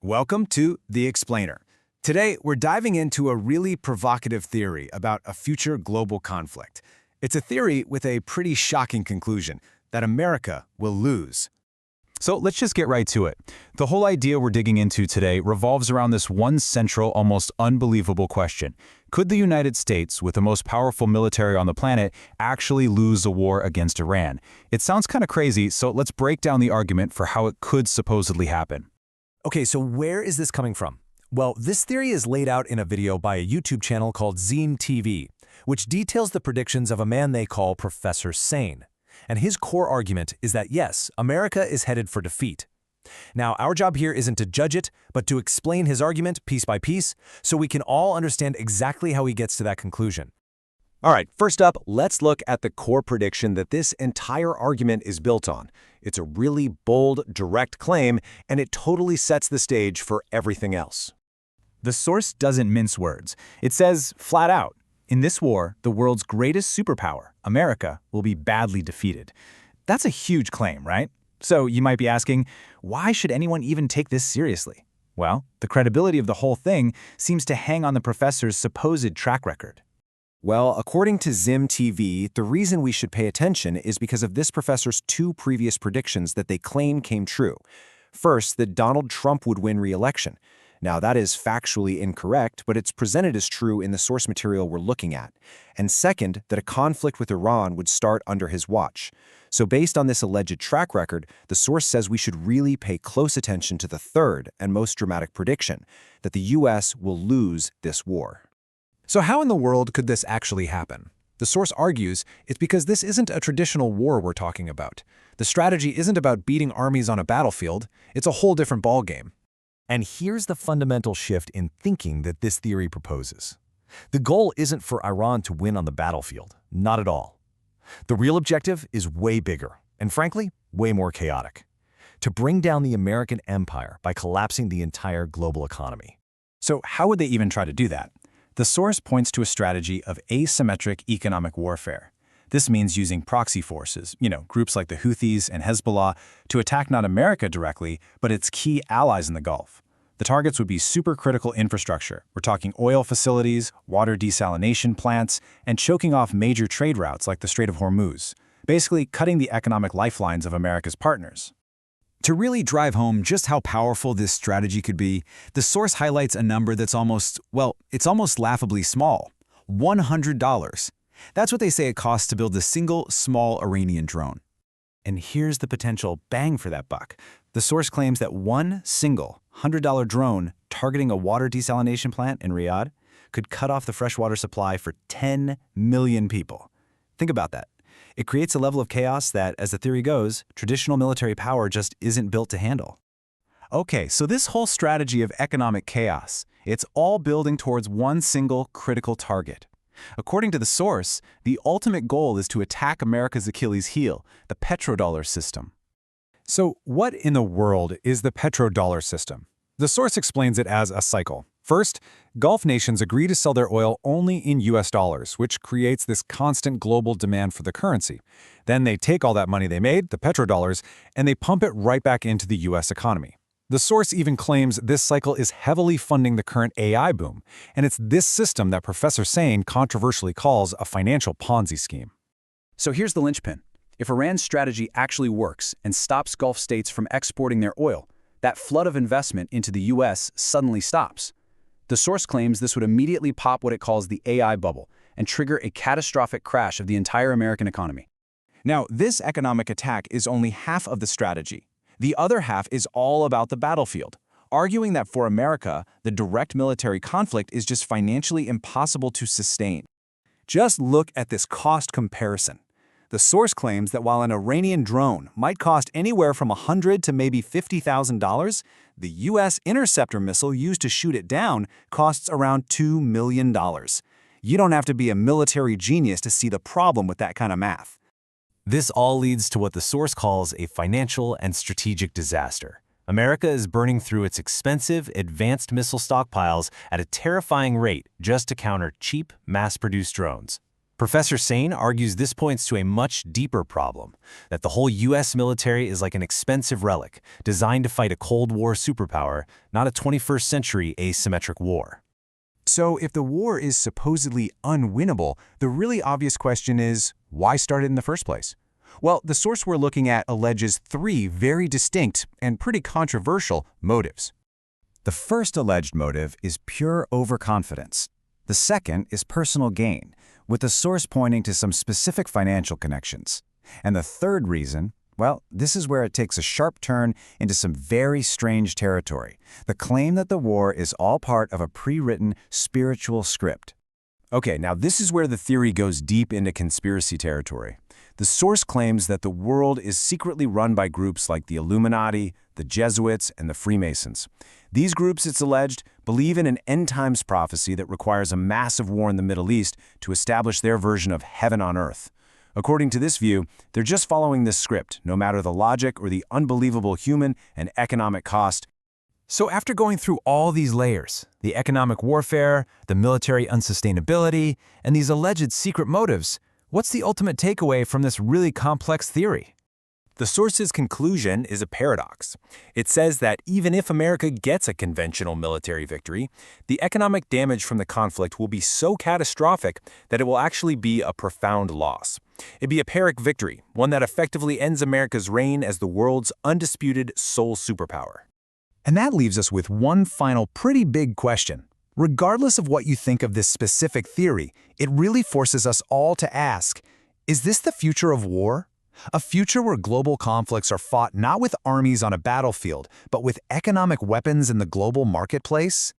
Welcome to The Explainer. Today, we're diving into a really provocative theory about a future global conflict. It's a theory with a pretty shocking conclusion, that America will lose. So let's just get right to it. The whole idea we're digging into today revolves around this one central, almost unbelievable question. Could the United States, with the most powerful military on the planet, actually lose a war against Iran? It sounds kind of crazy, so let's break down the argument for how it could supposedly happen. Okay, so where is this coming from? Well, this theory is laid out in a video by a YouTube channel called Sine TV, which details the predictions of a man they call Professor Sine. And his core argument is that yes, America is headed for defeat. Now, our job here isn't to judge it, but to explain his argument piece by piece so we can all understand exactly how he gets to that conclusion. All right, first up, let's look at the core prediction that this entire argument is built on. It's a really bold, direct claim, and it totally sets the stage for everything else. The source doesn't mince words. It says, flat out, in this war, the world's greatest superpower, America, will be badly defeated. That's a huge claim, right? So you might be asking, why should anyone even take this seriously? Well, the credibility of the whole thing seems to hang on the professor's supposed track record. Well, according to Zim TV, the reason we should pay attention is because of this professor's two previous predictions that they claim came true. First, that Donald Trump would win re-election. Now, that is factually incorrect, but it's presented as true in the source material we're looking at. And second, that a conflict with Iran would start under his watch. So based on this alleged track record, the source says we should really pay close attention to the third and most dramatic prediction, that the U.S. will lose this war. So how in the world could this actually happen? The source argues it's because this isn't a traditional war we're talking about. The strategy isn't about beating armies on a battlefield, it's a whole different ballgame. And here's the fundamental shift in thinking that this theory proposes. The goal isn't for Iran to win on the battlefield, not at all. The real objective is way bigger, and frankly, way more chaotic. To bring down the American empire by collapsing the entire global economy. So how would they even try to do that? The source points to a strategy of asymmetric economic warfare. This means using proxy forces, groups like the Houthis and Hezbollah, to attack not America directly, but its key allies in the Gulf. The targets would be supercritical infrastructure. We're talking oil facilities, water desalination plants, and choking off major trade routes like the Strait of Hormuz, basically cutting the economic lifelines of America's partners. To really drive home just how powerful this strategy could be, the source highlights a number that's almost laughably small: $100. That's what they say it costs to build a single, small Iranian drone. And here's the potential bang for that buck. The source claims that one single $100 drone targeting a water desalination plant in Riyadh could cut off the freshwater supply for 10 million people. Think about that. It creates a level of chaos that, as the theory goes, traditional military power just isn't built to handle. Okay, so this whole strategy of economic chaos, it's all building towards one single critical target. According to the source, the ultimate goal is to attack America's Achilles heel, the petrodollar system. So what in the world is the petrodollar system? The source explains it as a cycle. First, Gulf nations agree to sell their oil only in US dollars, which creates this constant global demand for the currency. Then they take all that money they made, the petrodollars, and they pump it right back into the US economy. The source even claims this cycle is heavily funding the current AI boom, and it's this system that Professor Sine controversially calls a financial Ponzi scheme. So here's the linchpin. If Iran's strategy actually works and stops Gulf states from exporting their oil, that flood of investment into the US suddenly stops. The source claims this would immediately pop what it calls the AI bubble and trigger a catastrophic crash of the entire American economy. Now, this economic attack is only half of the strategy. The other half is all about the battlefield, arguing that for America, the direct military conflict is just financially impossible to sustain. Just look at this cost comparison. The source claims that while an Iranian drone might cost anywhere from $100 to maybe $50,000, the U.S. interceptor missile used to shoot it down costs around $2 million. You don't have to be a military genius to see the problem with that kind of math. This all leads to what the source calls a financial and strategic disaster. America is burning through its expensive, advanced missile stockpiles at a terrifying rate just to counter cheap, mass-produced drones. Professor Sine argues this points to a much deeper problem, that the whole U.S. military is like an expensive relic, designed to fight a Cold War superpower, not a 21st century asymmetric war. So if the war is supposedly unwinnable, the really obvious question is, why start it in the first place? Well, the source we're looking at alleges three very distinct and pretty controversial motives. The first alleged motive is pure overconfidence. The second is personal gain, with the source pointing to some specific financial connections. And the third reason, well, this is where it takes a sharp turn into some very strange territory, the claim that the war is all part of a pre-written spiritual script. Okay, now this is where the theory goes deep into conspiracy territory. The source claims that the world is secretly run by groups like the Illuminati, the Jesuits, and the Freemasons. These groups, it's alleged, believe in an end-times prophecy that requires a massive war in the Middle East to establish their version of heaven on earth. According to this view, they're just following this script, no matter the logic or the unbelievable human and economic cost. So after going through all these layers, the economic warfare, the military unsustainability, and these alleged secret motives, what's the ultimate takeaway from this really complex theory? The source's conclusion is a paradox. It says that even if America gets a conventional military victory, the economic damage from the conflict will be so catastrophic that it will actually be a profound loss. It'd be a Pyrrhic victory, one that effectively ends America's reign as the world's undisputed sole superpower. And that leaves us with one final pretty big question. Regardless of what you think of this specific theory, it really forces us all to ask, is this the future of war? A future where global conflicts are fought not with armies on a battlefield, but with economic weapons in the global marketplace?